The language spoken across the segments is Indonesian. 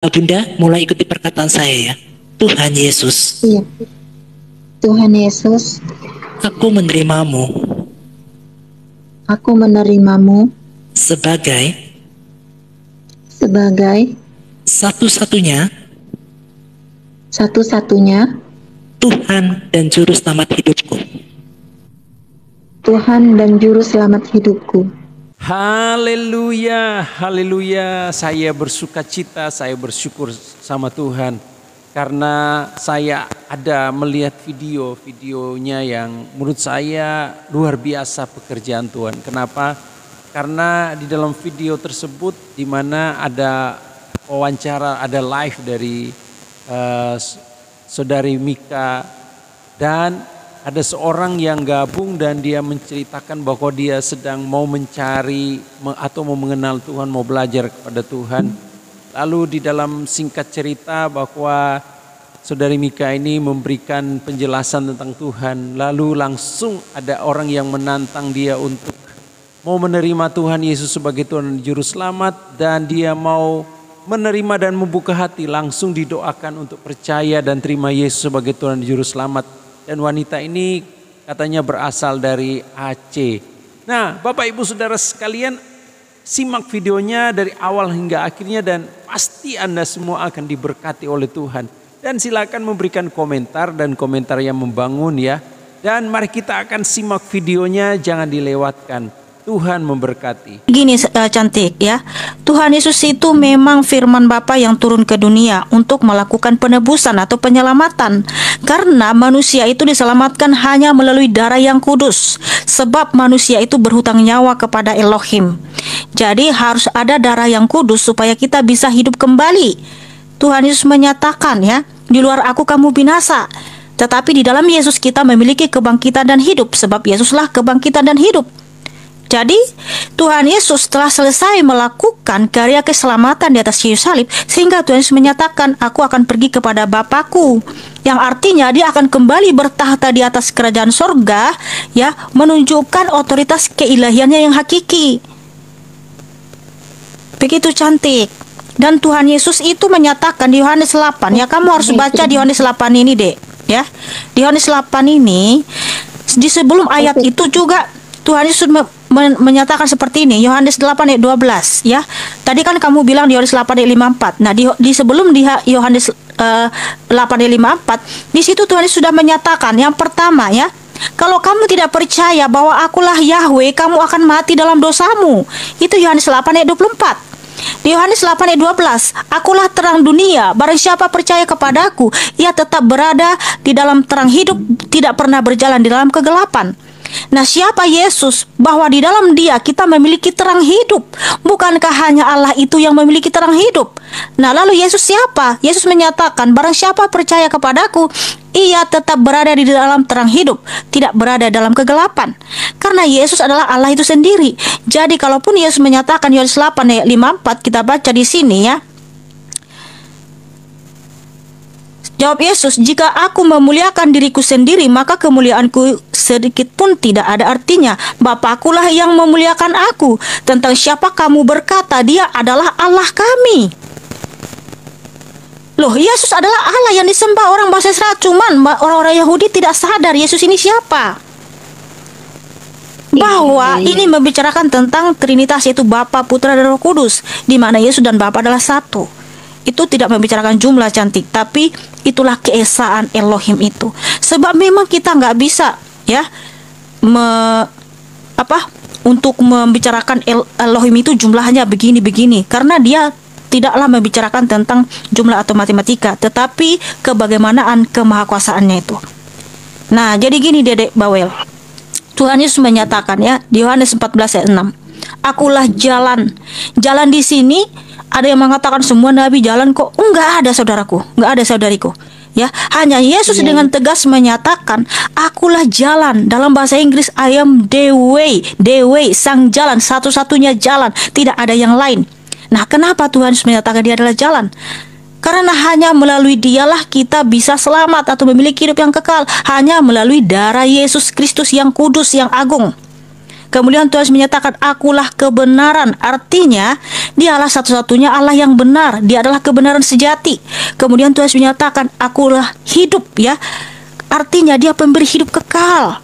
Bunda, mulai ikuti perkataan saya ya. Tuhan Yesus, Iya. Tuhan Yesus, aku menerimamu aku menerimamu sebagai sebagai satu-satunya satu-satunya Tuhan dan Juru Selamat hidupku. Tuhan dan Juru Selamat hidupku. Haleluya, haleluya. Saya bersuka cita, saya bersyukur sama Tuhan. Karena saya ada melihat videonya yang menurut saya luar biasa pekerjaan Tuhan. Kenapa? Karena di dalam video tersebut di mana ada wawancara, ada live dari saudari Mika, dan ada seorang yang gabung dan dia menceritakan bahwa dia sedang mau mencari atau mau mengenal Tuhan, mau belajar kepada Tuhan. Lalu di dalam singkat cerita bahwa saudari Mika ini memberikan penjelasan tentang Tuhan. Lalu langsung ada orang yang menantang dia untuk mau menerima Tuhan Yesus sebagai Tuhan dan Juru Selamat. Dan dia mau menerima dan membuka hati, langsung didoakan untuk percaya dan terima Yesus sebagai Tuhan dan Juru Selamat. Dan wanita ini katanya berasal dari Aceh. Nah, Bapak Ibu Saudara sekalian, simak videonya dari awal hingga akhirnya dan pasti Anda semua akan diberkati oleh Tuhan. Dan silakan memberikan komentar dan komentar yang membangun ya. Dan mari kita akan simak videonya, jangan dilewatkan. Tuhan memberkati. Gini cantik ya, Tuhan Yesus itu memang firman Bapa yang turun ke dunia untuk melakukan penebusan atau penyelamatan. Karena manusia itu diselamatkan hanya melalui darah yang kudus. Sebab manusia itu berhutang nyawa kepada Elohim. Jadi harus ada darah yang kudus supaya kita bisa hidup kembali. Tuhan Yesus menyatakan ya, di luar aku kamu binasa. Tetapi di dalam Yesus kita memiliki kebangkitan dan hidup. Sebab Yesuslah kebangkitan dan hidup. Jadi Tuhan Yesus telah selesai melakukan karya keselamatan di atas kayu salib, sehingga Tuhan Yesus menyatakan, aku akan pergi kepada Bapakku, yang artinya dia akan kembali bertahta di atas kerajaan sorga, ya, menunjukkan otoritas keilahiannya yang hakiki. Begitu cantik. Dan Tuhan Yesus itu menyatakan di Yohanes 8, ya, kamu harus baca di Yohanes 8 ini dek, ya. Di Yohanes 8 ini, di sebelum ayat itu juga Tuhan Yesus menyatakan seperti ini, Yohanes 8 ayat 12 ya. Tadi kan kamu bilang di Yohanes 8 ayat 54. Nah, di sebelum di Yohanes 8 ayat 54, di situ Tuhan Yesus sudah menyatakan yang pertama ya, kalau kamu tidak percaya bahwa akulah Yahweh, kamu akan mati dalam dosamu. Itu Yohanes 8 ayat 24. Di Yohanes 8 ayat 12, akulah terang dunia, barang siapa percaya kepadaku, ia tetap berada di dalam terang hidup, tidak pernah berjalan di dalam kegelapan. Nah, siapa Yesus? Bahwa di dalam dia kita memiliki terang hidup. Bukankah hanya Allah itu yang memiliki terang hidup? Nah, lalu Yesus siapa? Yesus menyatakan, barang siapa percaya kepadaku, ia tetap berada di dalam terang hidup, tidak berada dalam kegelapan. Karena Yesus adalah Allah itu sendiri. Jadi kalaupun Yesus menyatakan Yohanes 8 ayat 54, kita baca di sini ya. Jawab Yesus, jika aku memuliakan diriku sendiri, maka kemuliaanku sedikit pun tidak ada artinya. Bapakkulah yang memuliakan aku. Tentang siapa kamu berkata, dia adalah Allah kami. Loh, Yesus adalah Allah yang disembah orang bangsa Israel. Cuman orang-orang Yahudi tidak sadar Yesus ini siapa. Bahwa ini membicarakan tentang Trinitas, yaitu Bapa, Putra, dan Roh Kudus, di mana Yesus dan Bapa adalah satu. Itu tidak membicarakan jumlah cantik, tapi itulah keesaan Elohim itu. Sebab memang kita nggak bisa ya untuk membicarakan Elohim itu jumlahnya begini-begini, karena dia tidaklah membicarakan tentang jumlah atau matematika, tetapi kebagaimanaan kemahakuasaannya itu. Nah, jadi gini Dedek Bawel, Tuhan Yesus menyatakan ya di Yohanes 14 ayat 6, akulah jalan. Jalan di sini ada yang mengatakan semua nabi jalan kok. Enggak ada saudaraku, enggak ada saudariku. Ya, hanya Yesus dengan tegas menyatakan, akulah jalan. Dalam bahasa Inggris, I am the way, sang jalan, satu-satunya jalan, tidak ada yang lain. Nah, kenapa Tuhan Yesus menyatakan dia adalah jalan? Karena hanya melalui dialah kita bisa selamat atau memiliki hidup yang kekal. Hanya melalui darah Yesus Kristus yang kudus, yang agung. Kemudian Tuhan Yesus menyatakan, akulah kebenaran. Artinya dialah satu-satunya Allah yang benar. Dia adalah kebenaran sejati. Kemudian Tuhan Yesus menyatakan, akulah hidup, ya. Artinya dia pemberi hidup kekal.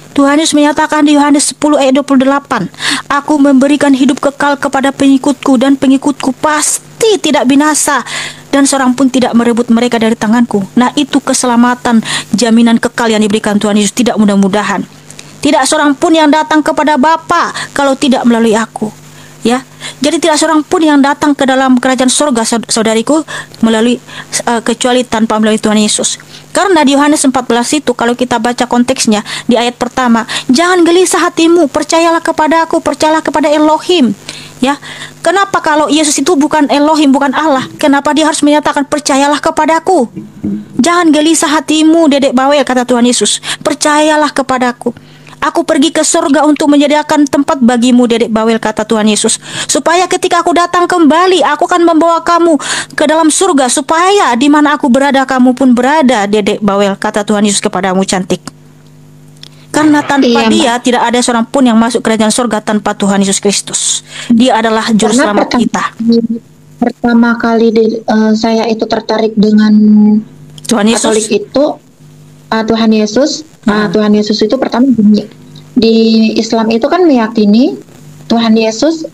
Tuhan Yesus menyatakan di Yohanes 10 ayat 28, aku memberikan hidup kekal kepada pengikutku, dan pengikutku pasti tidak binasa, dan seorang pun tidak merebut mereka dari tanganku. Nah, itu keselamatan, jaminan kekal yang diberikan Tuhan Yesus. Tidak mudah-mudahan, tidak seorang pun yang datang kepada Bapa kalau tidak melalui aku. Ya, jadi tidak seorang pun yang datang ke dalam kerajaan surga, saudariku, melalui kecuali tanpa melalui Tuhan Yesus. Karena di Yohanes 14 itu, kalau kita baca konteksnya di ayat pertama, jangan gelisah hatimu, percayalah kepada aku, percayalah kepada Elohim. Ya, kenapa kalau Yesus itu bukan Elohim, bukan Allah? Kenapa dia harus menyatakan percayalah kepadaku? Jangan gelisah hatimu, Dedek Bawel, kata Tuhan Yesus. Percayalah kepadaku. Aku pergi ke surga untuk menyediakan tempat bagimu, Dedek Bawel, kata Tuhan Yesus. Supaya ketika aku datang kembali, aku akan membawa kamu ke dalam surga. Supaya di mana aku berada, kamu pun berada, Dedek Bawel, kata Tuhan Yesus kepadamu, cantik. Karena tanpa dia tidak ada seorang pun yang masuk kerajaan surga tanpa Tuhan Yesus Kristus. Dia adalah juru selamat kita. Pertama kali saya itu tertarik dengan Tuhan Yesus. Katolik itu Tuhan Yesus. Tuhan Yesus itu pertama di Islam itu kan meyakini Tuhan Yesus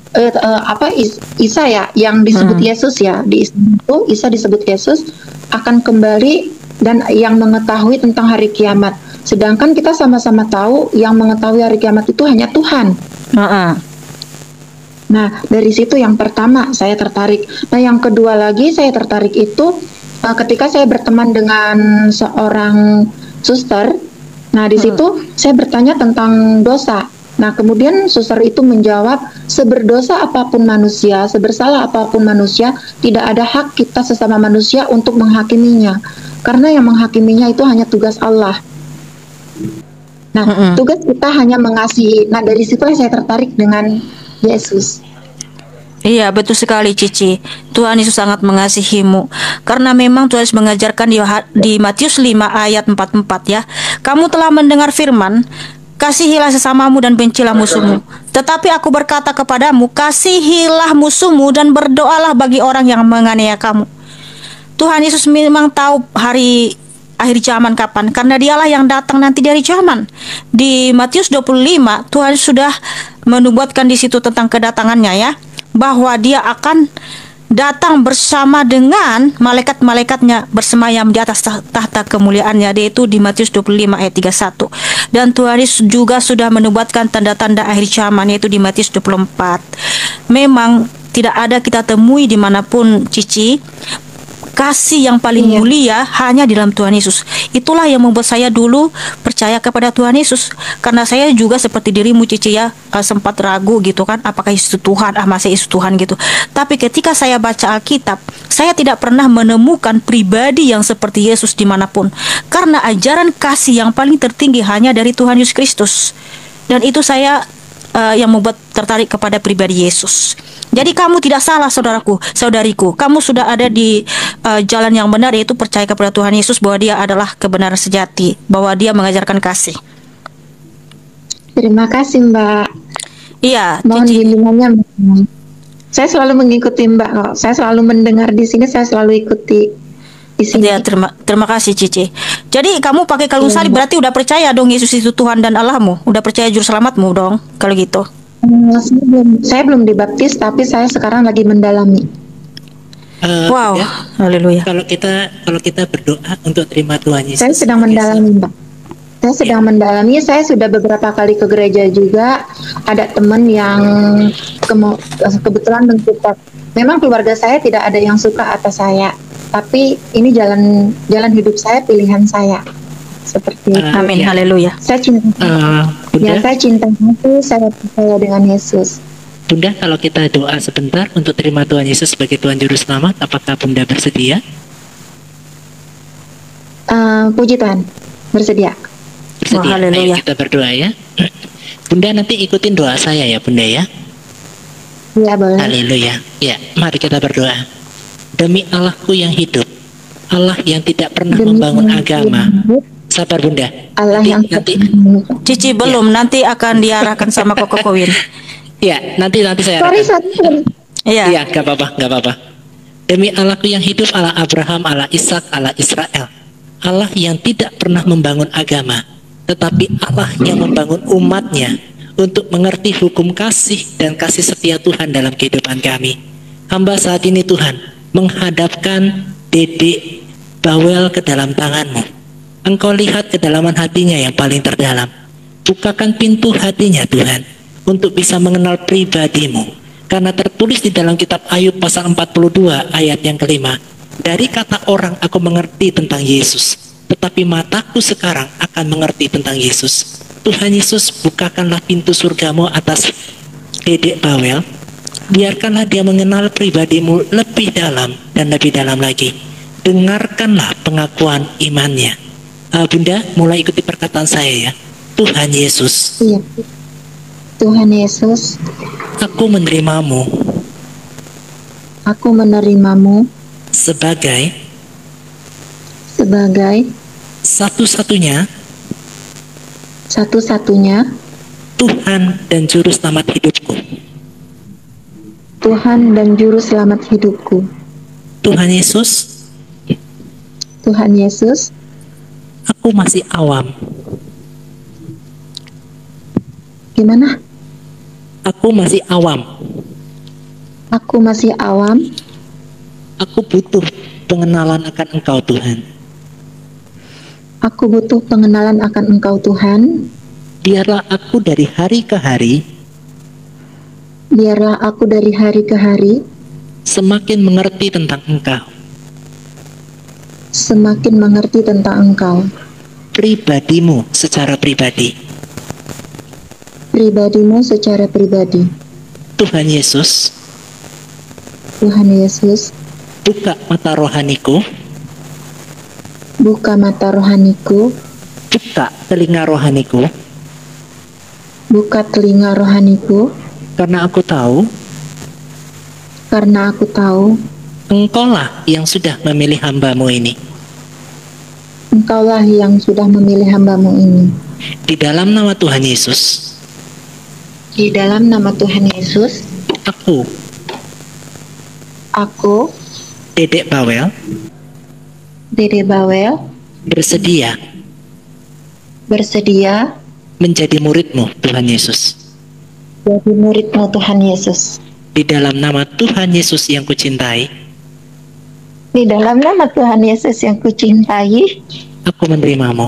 Isa ya, yang disebut Yesus ya. Di Islam itu Isa disebut Yesus akan kembali dan yang mengetahui tentang hari kiamat. Sedangkan kita sama-sama tahu yang mengetahui hari kiamat itu hanya Tuhan. Nah, dari situ yang pertama saya tertarik. Nah, yang kedua lagi saya tertarik itu ketika saya berteman dengan seorang suster. Nah, di situ saya bertanya tentang dosa. Nah, kemudian suster itu menjawab, seberdosa apapun manusia, sebersalah apapun manusia, tidak ada hak kita sesama manusia untuk menghakiminya. Karena yang menghakiminya itu hanya tugas Allah. Nah, tugas kita hanya mengasihi. Nah, dari situ saya tertarik dengan Yesus. Iya, betul sekali, Cici. Tuhan Yesus sangat mengasihimu. Karena memang Tuhan Yesus mengajarkan di Matius 5 ayat 44 ya. Kamu telah mendengar firman, kasihilah sesamamu dan bencilah musuhmu. Tetapi aku berkata kepadamu, kasihilah musuhmu dan berdoalah bagi orang yang menganiaya kamu. Tuhan Yesus memang tahu hari akhir zaman kapan, karena dialah yang datang nanti dari zaman. Di Matius 25 Tuhan sudah menubuatkan di situ tentang kedatangannya ya, bahwa dia akan datang bersama dengan malaikat-malaikatnya bersemayam di atas tahta kemuliaannya, yaitu di Matius 25 ayat 31. Dan Tuhan Yesus juga sudah menubuatkan tanda-tanda akhir zaman, yaitu di Matius 24. Memang tidak ada kita temui dimanapun, Cici, kasih yang paling mulia hanya di dalam Tuhan Yesus. Itulah yang membuat saya dulu percaya kepada Tuhan Yesus. Karena saya juga seperti dirimu, Cici ya, sempat ragu gitu kan, apakah Yesus Tuhan, masa Yesus Tuhan gitu. Tapi ketika saya baca Alkitab, saya tidak pernah menemukan pribadi yang seperti Yesus dimanapun. Karena ajaran kasih yang paling tertinggi hanya dari Tuhan Yesus Kristus. Dan itu saya yang membuat tertarik kepada pribadi Yesus. Jadi kamu tidak salah, saudaraku, saudariku. Kamu sudah ada di jalan yang benar, yaitu percaya kepada Tuhan Yesus bahwa dia adalah kebenaran sejati, bahwa dia mengajarkan kasih. Terima kasih, Mbak. Iya, mohon bimbingannya. Saya selalu mengikuti Mbak kok. Saya selalu mendengar di sini, saya selalu ikuti di sini. Ya, terima kasih, Cici. Jadi kamu pakai kalung salib berarti udah percaya dong Yesus itu Tuhan dan Allahmu. Udah percaya juru selamatmu dong kalau gitu. Saya belum dibaptis, tapi saya sekarang lagi mendalami. Wow, ya, haleluya. Kalau kita berdoa untuk terima Tuhan Yesus. Saya sedang mendalami, Mbak. Saya sedang mendalami. Saya sudah beberapa kali ke gereja juga. Ada teman yang kebetulan mensupport. Memang keluarga saya tidak ada yang suka atas saya, tapi ini jalan hidup saya, pilihan saya. Seperti itu. Amin, ya. haleluya. Saya cinta. Saya cinta Yesus, saya percaya dengan Yesus. Bunda, kalau kita doa sebentar untuk terima Tuhan Yesus sebagai Tuhan Juru Selamat, apakah Bunda bersedia? Puji Tuhan, bersedia. Bersedia. Ayo kita berdoa ya. Bunda nanti ikutin doa saya ya, Bunda ya. Iya, boleh. Haleluya. Ya, mari kita berdoa. Demi Allahku yang hidup, Allah yang tidak pernah membangun agama. Sabar, Bunda. Allah yang nanti Cici belum, nanti akan diarahkan sama Koko Kowin. ya nanti saya sorry, arahkan. sorry. Iya. Iya, nggak apa-apa. Demi Allahku yang hidup, Allah Abraham, Allah Ishak, Allah Israel. Allah yang tidak pernah membangun agama, tetapi Allah yang membangun umatnya untuk mengerti hukum kasih dan kasih setia Tuhan dalam kehidupan kami. Hamba saat ini Tuhan menghadapkan Dedek Bawel ke dalam tangan-Mu. Engkau lihat kedalaman hatinya yang paling terdalam. Bukakan pintu hatinya Tuhan untuk bisa mengenal pribadi-Mu. Karena tertulis di dalam kitab Ayub pasal 42 ayat yang kelima, dari kata orang aku mengerti tentang Yesus, tetapi mataku sekarang akan mengerti tentang Yesus. Tuhan Yesus, bukakanlah pintu surga-Mu atas Dedek Bawel. Biarkanlah dia mengenal pribadi-Mu lebih dalam dan lebih dalam lagi. Dengarkanlah pengakuan imannya. Bunda, mulai ikuti perkataan saya ya. Tuhan Yesus, Iya. Tuhan Yesus, aku menerimamu aku menerimamu sebagai satu-satunya Tuhan dan Juru Selamat hidupku. Tuhan dan Juru Selamat hidupku. Tuhan Yesus, Tuhan Yesus, aku masih awam. gimana? Aku masih awam. Aku masih awam. Aku butuh pengenalan akan Engkau Tuhan. Aku butuh pengenalan akan Engkau Tuhan. Biarlah aku dari hari ke hari Biarlah aku dari hari ke hari semakin mengerti tentang Engkau, semakin mengerti tentang Engkau, pribadi-Mu secara pribadi. pribadi-Mu secara pribadi. Tuhan Yesus, Tuhan Yesus, buka mata rohaniku, buka mata rohaniku, buka telinga rohaniku, buka telinga rohaniku, karena aku tahu Engkaulah yang sudah memilih hamba-Mu ini. Engkaulah yang sudah memilih hamba-Mu ini. Di dalam nama Tuhan Yesus, Di dalam nama Tuhan Yesus, aku, Dedek Bawel, Dedek Bawel, bersedia menjadi murid-Mu Tuhan Yesus. jadi murid-Mu Tuhan Yesus. Di dalam nama Tuhan Yesus yang kucintai, Di dalam nama Tuhan Yesus yang kucintai, aku menerimamu.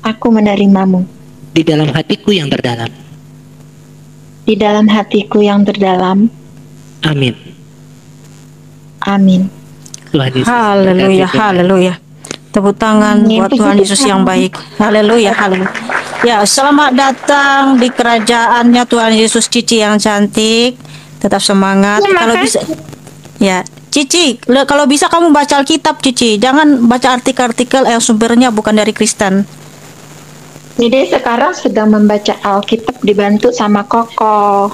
aku menerimamu. Di dalam hatiku yang terdalam. Di dalam hatiku yang terdalam. Amin. Amin. Tuhan Yesus. Haleluya, haleluya. Tepuk tangan Amin. buat Tuhan Yesus yang baik. Haleluya, haleluya. Ya, selamat datang di kerajaannya Tuhan Yesus, Cici yang cantik. Tetap semangat. Terima Kalau bisa, ya, Cici, kalau bisa kamu baca Alkitab, Cici. Jangan baca artikel-artikel yang sumbernya bukan dari Kristen. Jadi sekarang sedang membaca Alkitab dibantu sama Koko.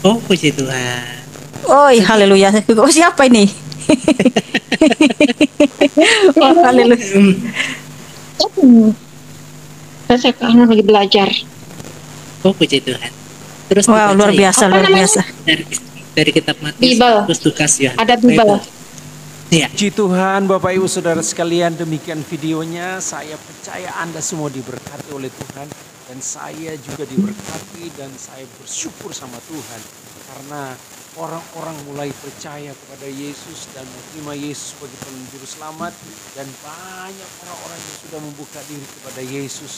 Oh, puji Tuhan. Oi, haleluya. Oh, siapa ini? Oh, haleluya. Saya sekarang lagi belajar. Oh, puji Tuhan. Terus Wow, dibaca luar ya. biasa, Apa luar namanya? biasa. Dari kitab Matius, Bible. Markus, Lukas, Yohanes. Ada Bible. Iya. Puji Tuhan, Bapak Ibu Saudara sekalian, demikian videonya. Saya percaya Anda semua diberkati oleh Tuhan. Dan saya juga diberkati dan saya bersyukur sama Tuhan. Karena orang-orang mulai percaya kepada Yesus dan menerima Yesus sebagai Juru Selamat. Dan banyak orang-orang yang sudah membuka diri kepada Yesus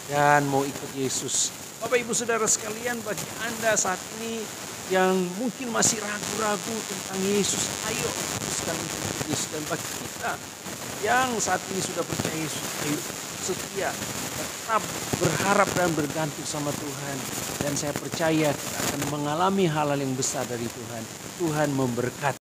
dan mau ikut Yesus. Bapak Ibu Saudara sekalian, bagi Anda saat ini yang mungkin masih ragu-ragu tentang Yesus, ayo teruskan untuk Yesus. Dan bagi kita yang saat ini sudah percaya Yesus, ayo setia, tetap berharap dan bergantung sama Tuhan. Dan saya percaya kita akan mengalami hal-hal yang besar dari Tuhan. Tuhan memberkati.